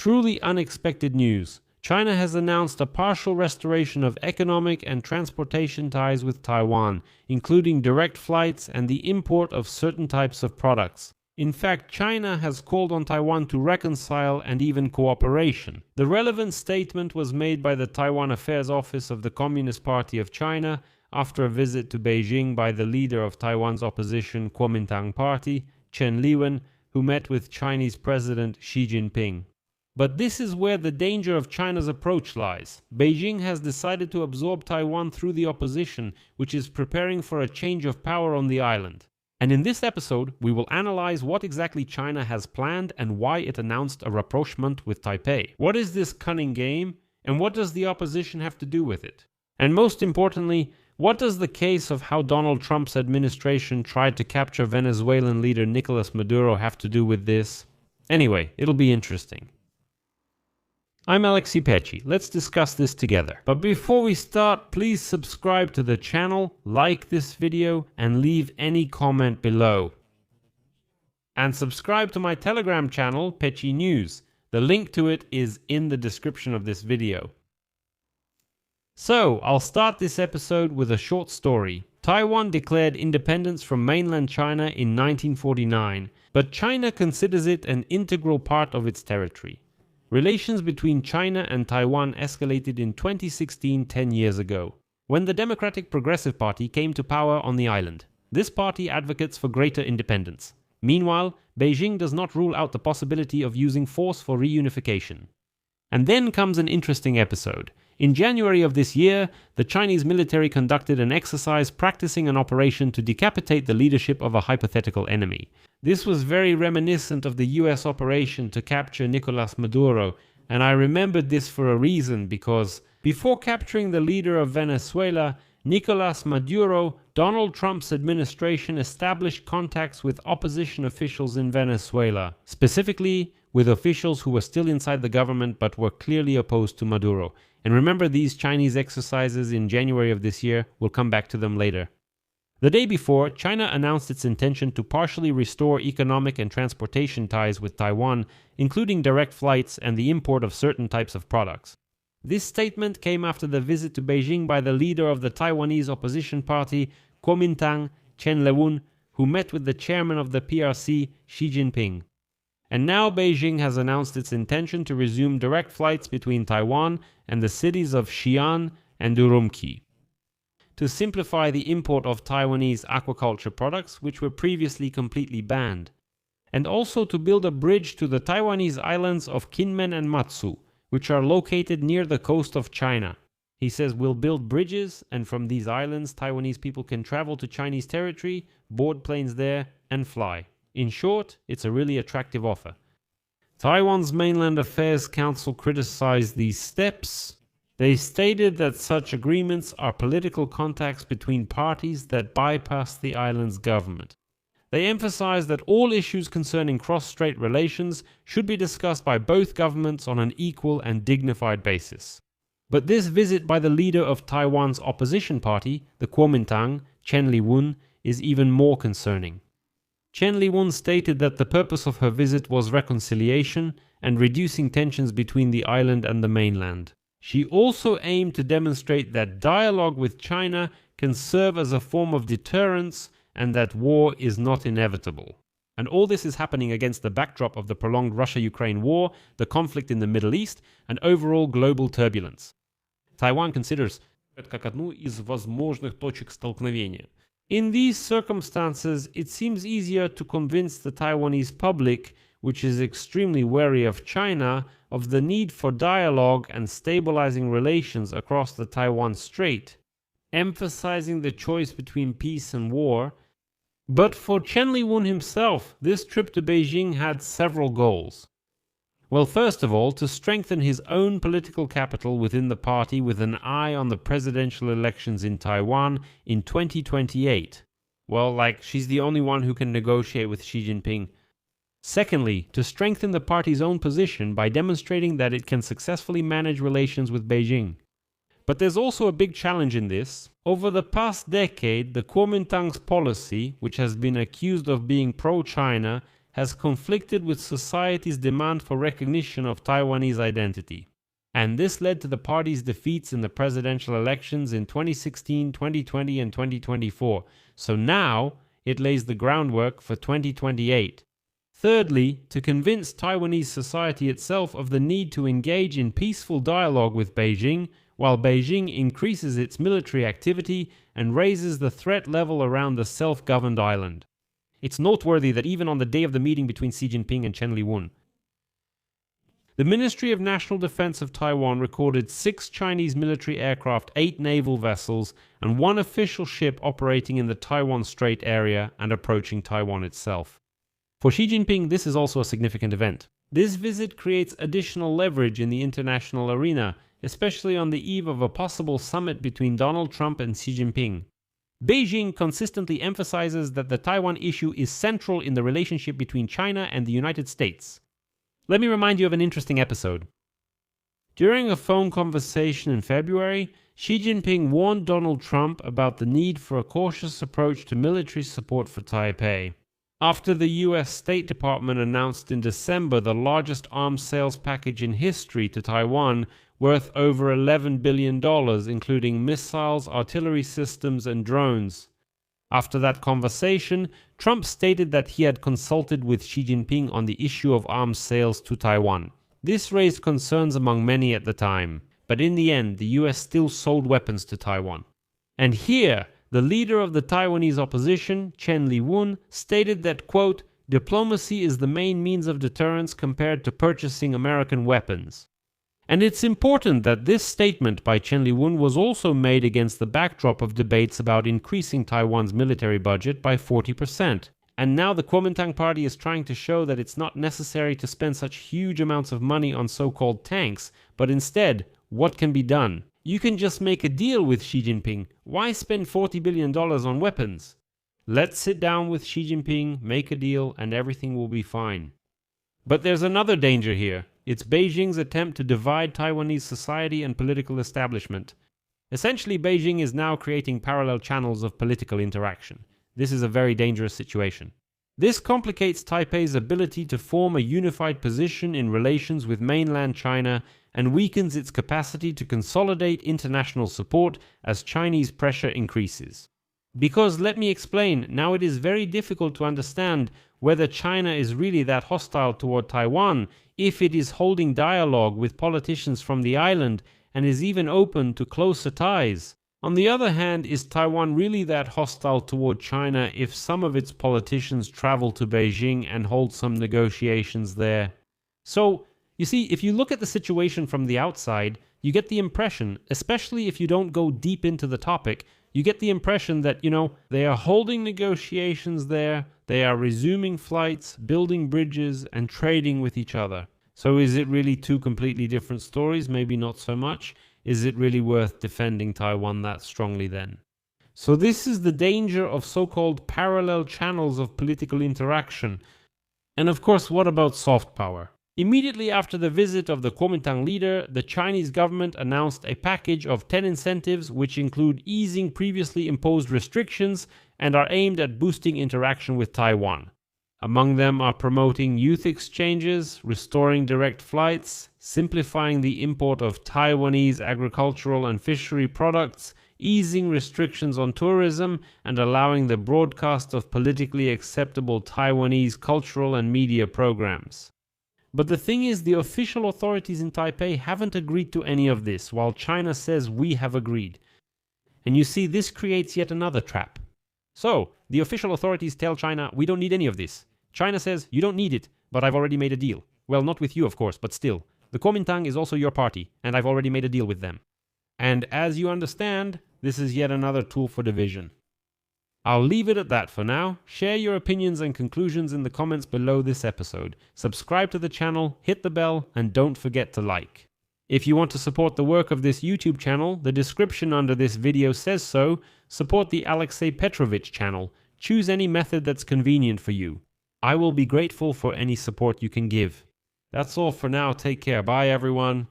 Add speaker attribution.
Speaker 1: Truly unexpected news. China has announced a partial restoration of economic and transportation ties with Taiwan, including direct flights and the import of certain types of products. In fact, China has called on Taiwan to reconcile and even cooperation. The relevant statement was made by the Taiwan Affairs Office of the Communist Party of China after a visit to Beijing by the leader of Taiwan's opposition Kuomintang party, Chen Liwen, who met with Chinese President Xi Jinping. But this is where the danger of China's approach lies. Beijing has decided to absorb Taiwan through the opposition, which is preparing for a change of power on the island. And in this episode, we will analyze what exactly China has planned and why it announced a rapprochement with Taipei. What is this cunning game, and what does the opposition have to do with it? And most importantly, what does the case of how Donald Trump's administration tried to capture Venezuelan leader Nicolas Maduro have to do with this? Anyway, it'll be interesting. I'm Alexei Pecci. Let's discuss this together. But before we start, please subscribe to the channel, like this video, and leave any comment below. And subscribe to my Telegram channel, Pecci News. The link to it is in the description of this video. So, I'll start this episode with a short story. Taiwan declared independence from mainland China in 1949, but China considers it an integral part of its territory. Relations between China and Taiwan escalated in 2016, 10 years ago, when the Democratic Progressive Party came to power on the island. This party advocates for greater independence. Meanwhile, Beijing does not rule out the possibility of using force for reunification. And then comes an interesting episode. In January of this year, the Chinese military conducted an exercise practicing an operation to decapitate the leadership of a hypothetical enemy. This was very reminiscent of the US operation to capture Nicolas Maduro, and I remembered this for a reason because before capturing the leader of Venezuela, Nicolas Maduro, Donald Trump's administration established contacts with opposition officials in Venezuela, specifically with officials who were still inside the government but were clearly opposed to Maduro. And remember these Chinese exercises in January of this year, we'll come back to them later. The day before, China announced its intention to partially restore economic and transportation ties with Taiwan, including direct flights and the import of certain types of products. This statement came after the visit to Beijing by the leader of the Taiwanese opposition party, Kuomintang, Chen Liwen, who met with the chairman of the PRC, Xi Jinping. And now Beijing has announced its intention to resume direct flights between Taiwan and the cities of Xi'an and Urumqi, to simplify the import of Taiwanese aquaculture products which were previously completely banned, and also to build a bridge to the Taiwanese islands of Kinmen and Matsu, which are located near the coast of China. He says we'll build bridges, and from these islands Taiwanese people can travel to Chinese territory, board planes there, and fly. In short, it's a really attractive offer. Taiwan's Mainland Affairs Council criticized these steps. They stated that such agreements are political contacts between parties that bypass the island's government. They emphasized that all issues concerning cross-strait relations should be discussed by both governments on an equal and dignified basis. But this visit by the leader of Taiwan's opposition party, the Kuomintang, Chen Liwen, is even more concerning. Chen Liwen stated that the purpose of her visit was reconciliation and reducing tensions between the island and the mainland. She also aimed to demonstrate that dialogue with China can serve as a form of deterrence and that war is not inevitable. And all this is happening against the backdrop of the prolonged Russia-Ukraine war, the conflict in the Middle East, and overall global turbulence. Taiwan considers это как одну из возможных точек столкновения. In these circumstances, it seems easier to convince the Taiwanese public, which is extremely wary of China, of the need for dialogue and stabilizing relations across the Taiwan Strait, emphasizing the choice between peace and war. But for Chen Liwen himself, this trip to Beijing had several goals. Well, first of all, to strengthen his own political capital within the party with an eye on the presidential elections in Taiwan in 2028. Well, she's the only one who can negotiate with Xi Jinping. Secondly, to strengthen the party's own position by demonstrating that it can successfully manage relations with Beijing. But there's also a big challenge in this. Over the past decade, the Kuomintang's policy, which has been accused of being pro-China, has conflicted with society's demand for recognition of Taiwanese identity. And this led to the party's defeats in the presidential elections in 2016, 2020, and 2024. So now it lays the groundwork for 2028. Thirdly, to convince Taiwanese society itself of the need to engage in peaceful dialogue with Beijing, while Beijing increases its military activity and raises the threat level around the self-governed island. It's noteworthy that even on the day of the meeting between Xi Jinping and Chen Li-wun, the Ministry of National Defense of Taiwan recorded 6 Chinese military aircraft, 8 naval vessels, and 1 official ship operating in the Taiwan Strait area and approaching Taiwan itself. For Xi Jinping, this is also a significant event. This visit creates additional leverage in the international arena, especially on the eve of a possible summit between Donald Trump and Xi Jinping. Beijing consistently emphasizes that the Taiwan issue is central in the relationship between China and the United States. Let me remind you of an interesting episode. During a phone conversation in February, Xi Jinping warned Donald Trump about the need for a cautious approach to military support for Taipei. After the US State Department announced in December the largest arms sales package in history to Taiwan, worth over $11 billion, including missiles, artillery systems, and drones. After that conversation, Trump stated that he had consulted with Xi Jinping on the issue of arms sales to Taiwan. This raised concerns among many at the time, but in the end, the US still sold weapons to Taiwan. And here, the leader of the Taiwanese opposition, Chen Li-wun, stated that, quote, diplomacy is the main means of deterrence compared to purchasing American weapons. And it's important that this statement by Chen Li-wun was also made against the backdrop of debates about increasing Taiwan's military budget by 40%. And now the Kuomintang party is trying to show that it's not necessary to spend such huge amounts of money on so-called tanks, but instead, what can be done? You can just make a deal with Xi Jinping. Why spend $40 billion on weapons? Let's sit down with Xi Jinping, make a deal, and everything will be fine. But there's another danger here. It's Beijing's attempt to divide Taiwanese society and political establishment. Essentially, Beijing is now creating parallel channels of political interaction. This is a very dangerous situation. This complicates Taipei's ability to form a unified position in relations with mainland China and weakens its capacity to consolidate international support as Chinese pressure increases. Because, let me explain, now it is very difficult to understand whether China is really that hostile toward Taiwan if it is holding dialogue with politicians from the island and is even open to closer ties. On the other hand, is Taiwan really that hostile toward China if some of its politicians travel to Beijing and hold some negotiations there? So, you see, if you look at the situation from the outside, you get the impression, especially if you don't go deep into the topic, you get the impression that, they are holding negotiations there, they are resuming flights, building bridges, and trading with each other. So is it really 2 completely different stories? Maybe not so much. Is it really worth defending Taiwan that strongly then? So this is the danger of so-called parallel channels of political interaction. And of course, what about soft power? Immediately after the visit of the Kuomintang leader, the Chinese government announced a package of 10 incentives which include easing previously imposed restrictions and are aimed at boosting interaction with Taiwan. Among them are promoting youth exchanges, restoring direct flights, simplifying the import of Taiwanese agricultural and fishery products, easing restrictions on tourism, and allowing the broadcast of politically acceptable Taiwanese cultural and media programs. But the thing is, the official authorities in Taipei haven't agreed to any of this, while China says we have agreed. And you see, this creates yet another trap. So, the official authorities tell China, we don't need any of this. China says, you don't need it, but I've already made a deal. Well, not with you, of course, but still. The Kuomintang is also your party, and I've already made a deal with them. And as you understand, this is yet another tool for division. I'll leave it at that for now. Share your opinions and conclusions in the comments below this episode. Subscribe to the channel, hit the bell, and don't forget to like. If you want to support the work of this YouTube channel, the description under this video says so. Support the Alexei Petrovich channel. Choose any method that's convenient for you. I will be grateful for any support you can give. That's all for now. Take care. Bye, everyone.